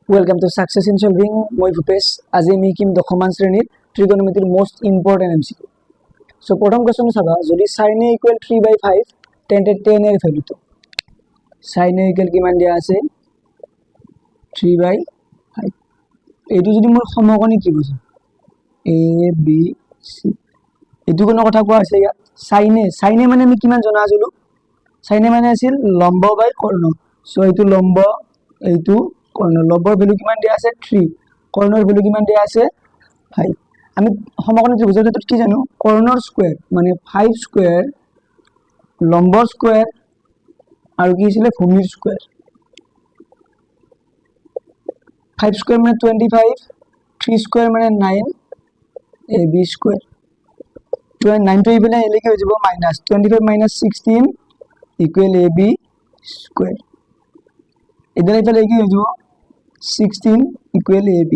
Welcome to Success in Solving. মই ভূপেশ আজি আমি কিম দশমান শ্ৰেণীৰ ত্ৰিকোণমিতিৰ মোস্ট ইম্পৰ্টেন্ট এমসিকিউ সো প্ৰথম কোৱেশ্চন চাবা যদি sin a = 3/5 তেন্তে tan এর ভ্যালুটো sin a = কিমান দিয়া আছে 3/5 এইটো যদি মোৰ সমকোণী ত্ৰিভুজ a b c এইটো কোন কথা কোৱা আছে ইয়াত sin a মানে আমি কিমান জনা আছিলো sin a মানে আছিল লম্ব বাই কৰ্ণ সো এইটো লম্ব এইটো কৰ্ণ লম্বৰ ভ্যালু কিমান দিয়া আছে 3 কৰ্ণৰ ভ্যালু কিমান দিয়া আছে 5 আমি সমকোণী ত্ৰিভুজৰ ক্ষেত্ৰত কি জানো কৰ্ণৰ স্কয়াৰ মানে 5 স্কয়াৰ লম্বৰ স্কয়াৰ আৰু কি আছিল ভূমিৰ স্কয়াৰ 5 স্কয়াৰ মানে 25 3 স্কয়াৰ মানে 9 ab স্কয়াৰ 9 টো ইফালে এলেকে হৈ যাব মাইনাস 25 - 16 = ab স্কয়াৰ ইদাৰ ইফালে কি হৈ যাব 16 = ab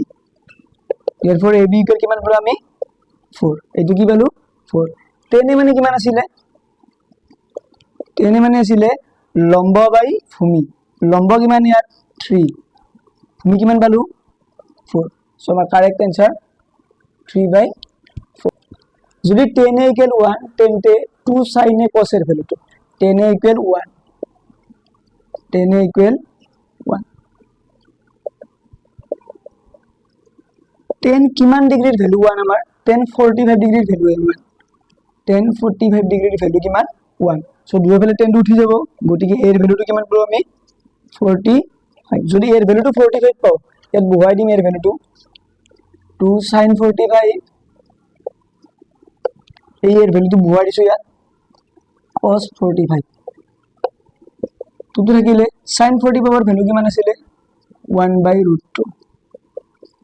therefore ab = কিমান পালো আমি 4 এটো কি পালো 4 tan মানে কিমান আছিল tan মানে আছিল লম্ব বাই ভূমি লম্ব কিমান ইয়াত 3 ভূমি কিমান পালো 4 সো আমাৰ কারেক্ট आंसर 3/4 যদি tan a = 1 তেন্তে 2 sin a cos এর ভ্যালুটো tan a = 1 tan a = 1 tan কিমান ডিগ্ৰীৰ ভ্যালু 1 আমাৰ tan 45 ডিগ্ৰীৰ ভ্যালু 1 tan 45 ডিগ্ৰীৰ ভ্যালু কিমান 1 সো দুইফালে tan টো উঠি যাব গটিকে এর ভ্যালুটো কিমান পালো আমি 45 যদি এর ভ্যালুটো 45 পাও ইয়াত বহুৱাই দিম এৰ ভ্যালুটো 2 sin 45 এই এৰ ভ্যালুটো বহুৱাই দিছো ইয়াত cos 45 তুটো থাকিলে sin 45 এর ভ্যালু কিমান আছিল 1/√2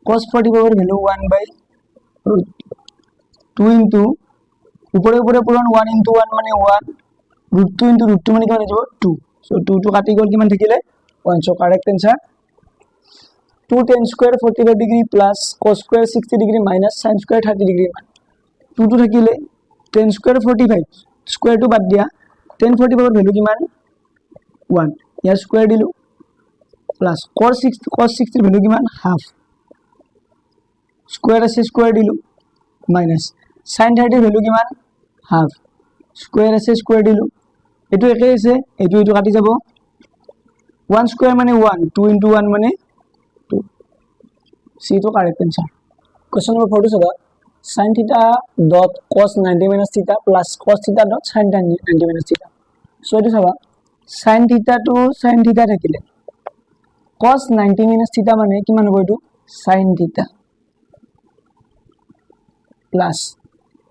cos 45 এর ভ্যালু 1/√2 ইনটু উপরে উপরে পূরণ 1 * 1 মানে 1 √2 * √2 মানে কিমান যাব 2 সো 2 টো কাটি গল কিমান থাকিলে 1 so correct answer 2 tan square 45 degree plus cos square 60 degree minus sin square 30 degree 2 টো থাকিলে tan স্কয়ার 45 স্কয়ার টো বাদ দিয়া tan 45 এর ভ্যালু কিমান 1 ইয়ার স্কয়ার দিলু প্লাস cos 60 এর ভ্যালু কিমান হাফ স্কয়ার আছে স্কয়ার দিলু মাইনাস sin 30 এর ভ্যালু কিমান হাফ স্কয়ার আছে স্কয়ার দিলু এটো একে আছে এটো এটো কাটি যাব 1 স্কয়ার মানে 1 2 * 1 মানে 2 সি তো কারেক্ট आंसर क्वेश्चन नंबर 4 চাবা sin θ dot cos 90 - θ plus cos θ dot sin 90 - θ so এটো চাবা sin θ to sin θ থাকিলে cos 90 - θ মানে কিমান হ'ব এটো sin θ plus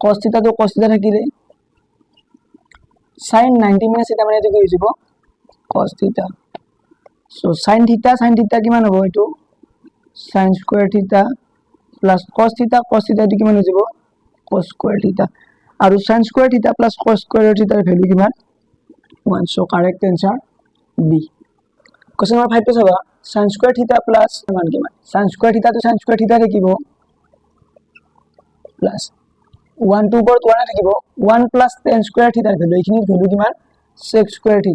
cos θ to cos θ থাকিলে sin 90 - θ মানে এটো কি হৈ যাব cos θ so sin θ কিমান হ'ব এটো sin square θ plus cos θ এটো কিমান হৈ যাব cos square θ আৰু sin square θ plus cos square θ এর ভ্যালু কিমান 1 so correct answer b question number 5 টো চাবা sin square θ plus মান কিমান sin square θ to sin square θ থাকিব plus 1 to উপৰত 1 থাকিব 1 plus tan square θ এৰ ভ্যালু এইখিনিৰ ভ্যালু কিমান sec square θ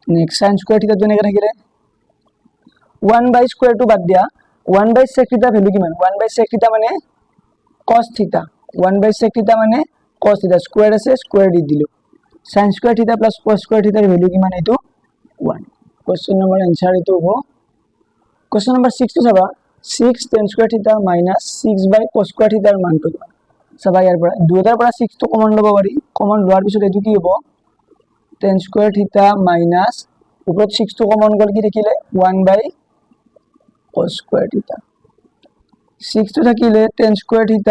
next sin square θ জনেকে থাকিলে 1 by square to বাদ দিয়া 1 by sec θ ভ্যালু কিমান 1 by sec θ মানে cos θ 1 by sec θ মানে cos θ স্কয়ার আছে স্কয়ার দি দিলো sin square θ plus cos square θ এর ভ্যালু কিমান এটো 1 क्वेश्चन नंबर आंसर এটো হ'ব क्वेश्चन नंबर 6 তো চাবা 6 tan square θ minus 6 by cos square θ এর মানটো কিমান চাবা ইয়াৰ পৰা 2 এটাৰ পৰা 6 তো কমন লব পাৰি কমন লোৱাৰ পিছত এটো কি হ'ব tan square θ minus উপৰত 6 তো কমন গল কি থাকিলে 1 by cos square θ 6 to থাকিলে tan square θ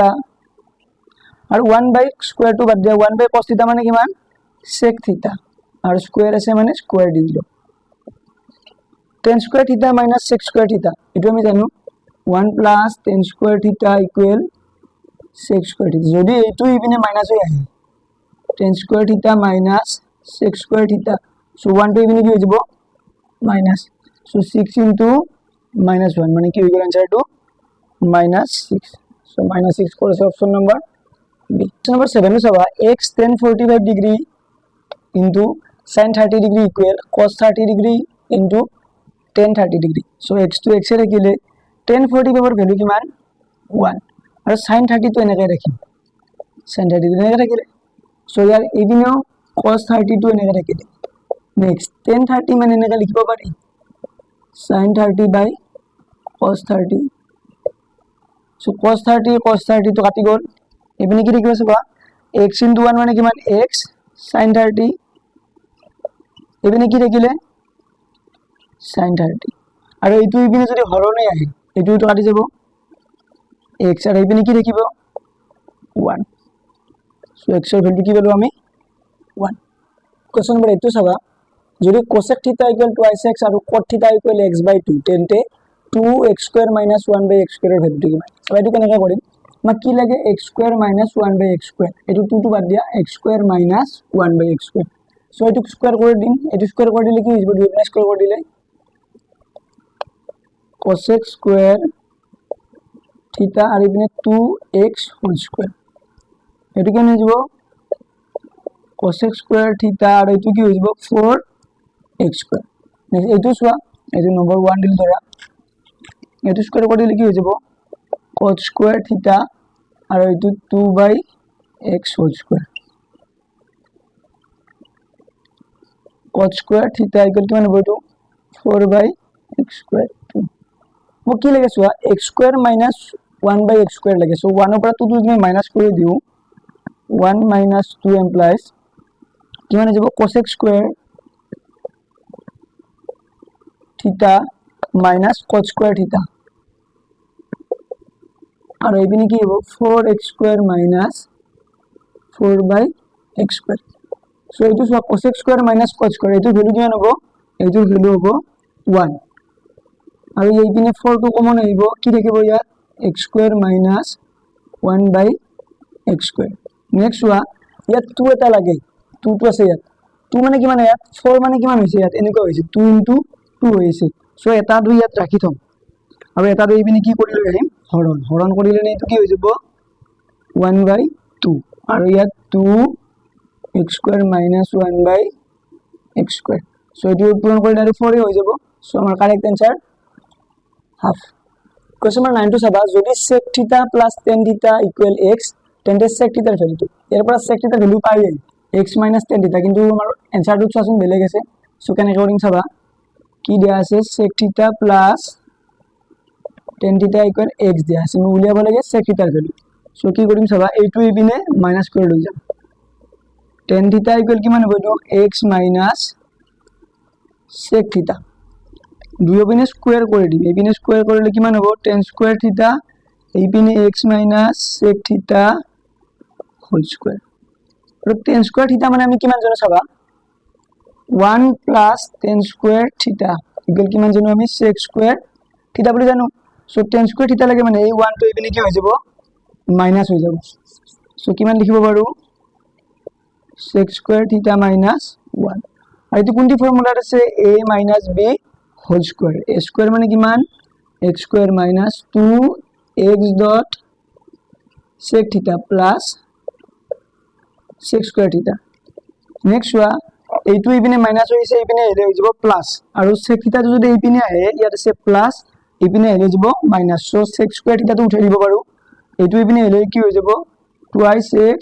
are 1 by square to বাদ দিয়া 1 by cos θ মানে কিমান sec θ আর স্কয়ার আছে মানে স্কয়ার দি দিলো tan square θ minus sec square θ এটো আমি জানো 1 plus tan square θ equal sec square θ যদি এটো ইপিনে মাইনাস হৈ আহে tan square θ minus sec square θ so 1 to ইপিনে কি হৈ যাব minus so 6 into minus 1 মানে কি হৈ গল answer to minus 6 so minus 6 করছে অপশন নাম্বার বি নাম্বার 7 এ চাবা x tan 45 degree into sin 30 degree equal cos 30 degree into tan 30 degree so x to x এ ৰাখিলে tan 45 ৰ ভ্যালু কিমান 1 আৰু sin 30 টো এনেকৈ ৰাখিম sin 30 এনেকৈ ৰাখিলে সো ইয়াৰ ইভিনো cos 30 টো এনেকৈ ৰাখিলে নেক্সট tan 30 মানে এনেকৈ লিখিব পাৰি sin 30 by cos 30 so cos 30 to কাটি গল এপিনে কি লিখিব চাবা x into 1 মানে কিমান x sin 30 এপিনে কি লিখিলে sin 30 আৰু এইটো এপিনে যদি হৰণে আহে এইটো তো কাটি যাব x আৰু এপিনে কি লিখিব 1 so x এর ভ্যালু কি পেলো আমি 1 কোশ্চেন নম্বর 8 চাবা যদি cosec θ = 2x আৰু cot θ = x/2 তেন্তে 2x² - 1/x² এৰ ভ্যালুটো কিমান সো এটো কেনেকৈ কৰিম আমাক কি লাগে x² - 1/x² এটো 2 টো বাদ দিয়া x² - 1/x² সো এটো স্কয়ার করে দিন এটো স্কয়ার করে দিলে কি হইব দুই প্লাস স্কয়ার করে দিলে cosec স্কয়ার θ আর এখানে 2x হোল স্কয়ার এটো কেন হইব cosec স্কয়ার θ আর এটো কি হইব 4x² নেক্সট এটো সোয়া এটো নম্বর 1 দিল ধরা এটো স্কয়ার করে দিলে কি হয়ে যাব cos স্কয়ার θ আর এটো 2/x whole square cos square theta equal to মানে বইটো 4/x² 2 মো কি লাগে সোয়া x² - 1/x² লাগে সো 1 এর পৰা 2 তুমি মাইনাস করে দিও 1 - 2 implies কি মানে যাব cosec square theta minus cot square theta আর এইখানে কি হবে 4x² - 4/x²। সো এটো সব cosec square minus cot square এটো ভ্যালু কিমান হ'ব এটো ভ্যালু হ'ব 1 আৰু এইখানে 4 টো কমন আহিব কি থাকিব ইয়াত x² - 1/x²। নেক্সট ওয়া ইয়াত 2 এটা লাগে 2 টো আছে ইয়াত 2 মানে কিমান ইয়াত 4 মানে কিমান হৈছে ইয়াত এনেকুৱা হৈছে 2 * 2 হৈছে সো এটা 2 ইয়াত ৰাখি থম আৰু এটা 2 ইপিনে কি কৰি লৈ আহিম হৰণ কৰিলে এটো কি হৈ যাব 1/2 আৰু ইয়াত 2x² - 1/x²। সো এটো পূরণ করলে আর 4 হৈ যাব সো আমার correct answer half. Question number 9 টো চাবা যদি sec θ + tan θ = x তেন্তে sec θ এর ভ্যালুটো এর পৰা sec θ এর ভ্যালু পাই যাই x - tan θ কিন্তু আমার आंसर টো চাচোন বেলেগ আছে সো কেনে কৰিম চাবা কি দিয়া আছে sec θ + tan θ = x দিয়া আছে মই উলিয়াব লাগে sec θ এর ভ্যালু সো কি কৰিম চাবা এইটো ইপিনে মাইনাস কৰি লৈ যাম tan θ = কিমান হ'ব এটো x minus sec θ দুই পিনে স্কয়ার করে দিই এইপিনে স্কয়ার করলে কিমান হ'ব tan স্কয়ার θ এইপিনে x minus sec θ whole square আৰু tan স্কয়ার θ মানে আমি কিমান জানো চাবা 1 plus tan স্কয়ার θ ইকুয়াল কিমান জানো আমি sec স্কয়ার θ বুলি জানো সো tan স্কয়ার θ লাগে মানে এই 1 টো এইপিনে কি হৈ যাব মাইনাস হৈ যাব সো কিমান লিখিব পাৰো sec square theta minus 1 আর এটো কোনটি ফর্মুলাত আছে a minus b whole square a square মানে কিমান x square minus 2x dot sec theta plus sec square theta next ওয়া এইটো ইপিনে মাইনাস হৈছে ইপিনে এলে হৈ যাব প্লাস আৰু sec theta যদি ইপিনে আহে ইয়াত আছে প্লাস ইপিনে এলে যাব minus so sec square theta টো উঠাই দিব পাৰো এইটো ইপিনে এলে কি হৈ যাব twice x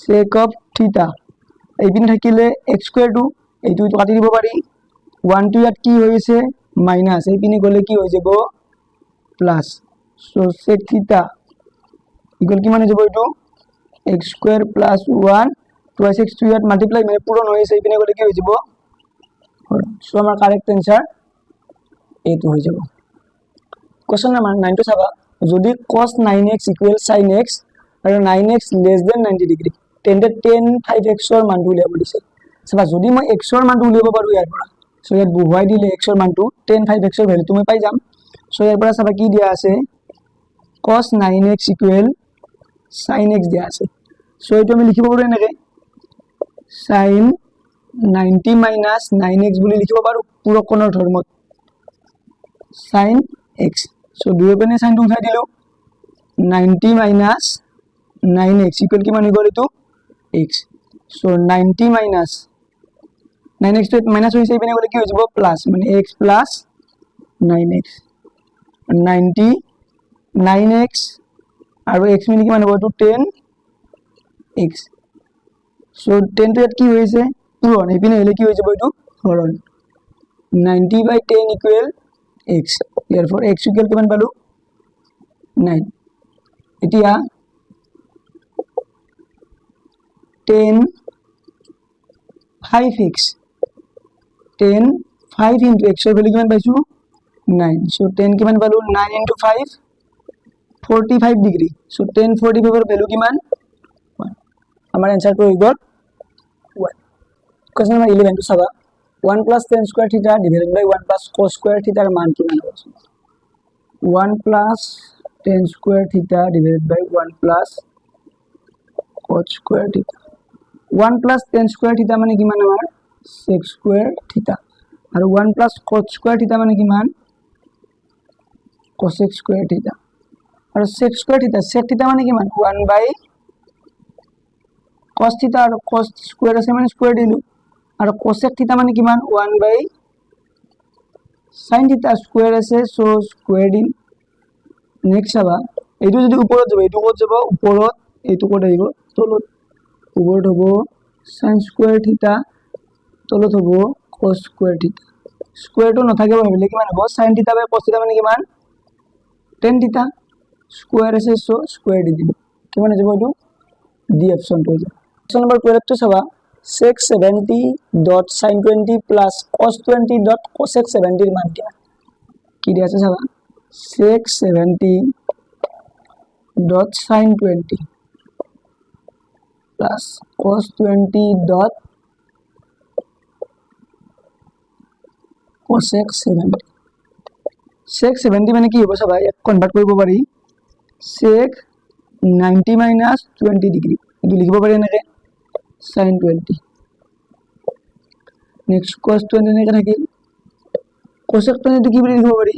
sec of theta এইপিনে থাকিলে x² টো এইটো কাটি দিব পাৰি 1 টো ইয়াত কি হৈছে মাইনাস এইপিনে গলে কি হৈ যাব plus so sec theta equal কি মানে যাব এটো x² + 1 twice x টো ইয়াত মাল্টিপ্লাই মানে পূরণ হৈছে এইপিনে গলে কি হৈ যাব সো আমাৰ কাৰেক্ট आंसर এইটো হৈ যাব। কোশ্চেন নাম্বাৰ 9 টো চাবা যদি cos 9x = sin x আৰু 9x < 90 ডিগ্ৰী তেন্তে tan 5x ৰ মানটো উলিয়াব দিছে চাবা যদি মই x ৰ মানটো উলিয়াব পাৰো ইয়াৰ পৰা সো ইয়াত বহুৱাই দিলে x ৰ মানটো tan 5x ৰ ভ্যালু তুমি পাই যাম সো ইয়াৰ পৰা চাবা কি দিয়া আছে cos 9x = sin x দিয়া আছে সো এটো আমি লিখিব পাৰো এনেকে sin 90 minus 9x বুলি লিখিব পাৰো পুৰো কোণৰ ধৰ্মত sin x সো দুই পিনে sin টো উঠাই দিলো 90 minus 9x equal কিমান হৈ গল এটো x so 90 minus 9x তো মাইনাস হৈছে ইপিনে গ'লে কি হৈ যাব প্লাস মানে x প্লাস 9x 90 9x আৰু x মিলি কিমান হ'ব তো 10x সো 10 তো ইয়াত কি হৈছে পূৰণ ইপিনে হলে কি হৈ যাব এটো হৰণ 90 by 10 equal x therefore x equal কিমান পালো 9 এতিয়া 10 5x 10 5 into x এর ভ্যালু কিমান পাইছো 9 so 10 কিমান পালো 9 into 5 45 ডিগ্রি so 10 45 এর ভ্যালু কিমান 1 আমার आंसर তো হৈ গল 1 কোশ্চেন নাম্বার 11 টু চাবা 1 plus tan square theta divided by 1 plus cos square theta এর মান কিমান হবে 1 plus tan square theta divided by 1 plus cos square theta 1 plus tan square theta মানে কিমান আমাৰ sec square theta আৰু 1 plus cos square theta মানে কিমান cosec square theta আৰু sec square theta মানে কিমান 1 by cos theta আৰু cos square আছে মানে square দিলু আৰু cosec theta মানে কিমান 1 by sin theta square আছে so square দিম নেক্সট চাবা এইটো যদি ওপৰত যাব এইটো ক'ত যাব ওপৰত এইটো ক'ত আহিব তলত ওপৰত হ'ব sin square theta তলত হ'ব cos square theta square তো নাথাকে ভাবিলে কিমান হ'ব sin theta by cos theta মানে কিমান tan theta square আছে so square দি দিম কিমান যাব এইটো ডি অপচন তো যাব অপচন নম্বৰ 12 তো চাবা sec 70 dot sin 20 plus cos 20 dot cosec 70 এর মান কি দিয়া আছে চাবা sec 70 dot sin 20 plus cos 20 dot cosec 70 sec 70 মানে কি হ'ব চাবা এক কনভার্ট কৰিব পাৰি sec 90 minus 20 ডিগ্ৰি এটো লিখিব পাৰি এনেকে sin 20 next cos 20 এনেকে থাকিল cosec 20 কি বুলি লিখিব পাৰি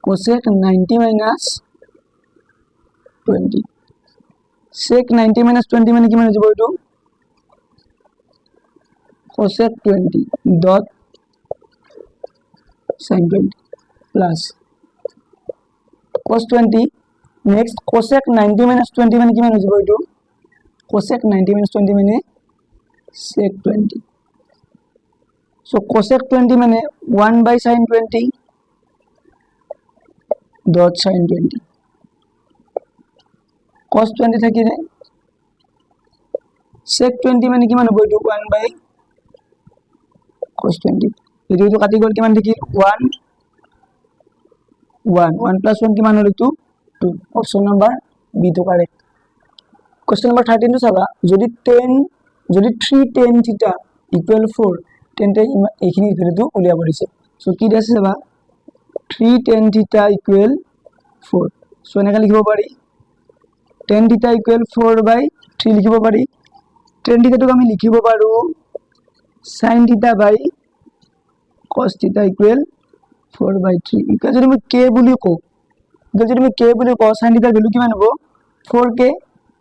cosec 90 minus 20 sec 90 minus 20 মানে কিমান হৈ যাব এটো cosec 20 dot sin 20 plus cos 20 next cosec 90 minus 20 মানে কিমান হৈ যাব এটো cosec 90 minus 20 মানে sec 20 so cosec 20 মানে 1 by sin 20 dot sin 20 cos 20 থাকিলে sec 20 মানে কিমান হ'ব এটো 1 by cos 20 এটো কাটি গল কিমান থাকিল 1 1 plus 1 কিমান হল এটো 2 অপশন নাম্বার বি তো কারেক্ট কোশ্চেন নাম্বার 13 তো চাবা যদি 3 tan theta equal 4 tan তে এইখিনি ভ্যালুটো উলিয়াব দিছে সো কি আছে চাবা 3 tan theta equal 4 সো এনেকা লিখিব পাৰি tan theta equal 4 by 3 লিখিব পাৰি tan theta টো আমি লিখিব পাৰো sin theta by cos theta equal 4 by 3 ইকা যদি মই k বুলি কও যদি মই k বুলি কও sin theta ভ্যালু কিমান হ'ব 4k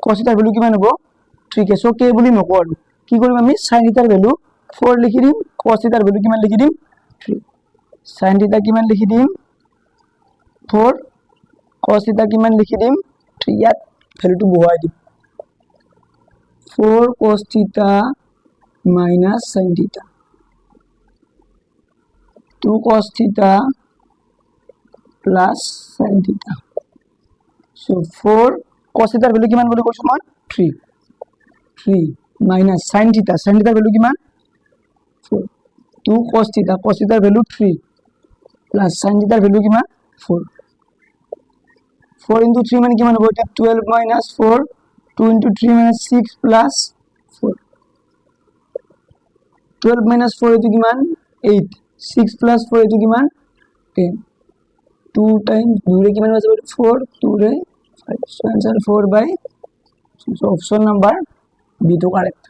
cos theta ভ্যালু কিমান হ'ব 3k সো k বুলি নকও আৰু কি কৰিম আমি sin theta ভ্যালু 4 লিখি দিম cos theta ভ্যালু কিমান লিখি দিম 3 sin theta কিমান লিখি দিম 4 cos theta কিমান লিখি দিম 3 ইয়াত ভ্যালুটো বহাই দিম 4 cos theta minus sin theta 2 cos theta plus sin theta so 4 cos theta value কিমান বলি কৈছো মই 3 minus sin theta value কিমান 4 2 cos theta value 3 plus sin theta value কিমান 4 4 into 3 মানে কিমান হ'ব এটা 12 minus 4 2 into 3 minus 6 plus 4 12 minus 4 এটো কিমান 8 6 plus 4 এটো কিমান 10 2 times 2 রে কিমান হৈ যাব 4 2 রে 5 so answer 4 by so option number B to correct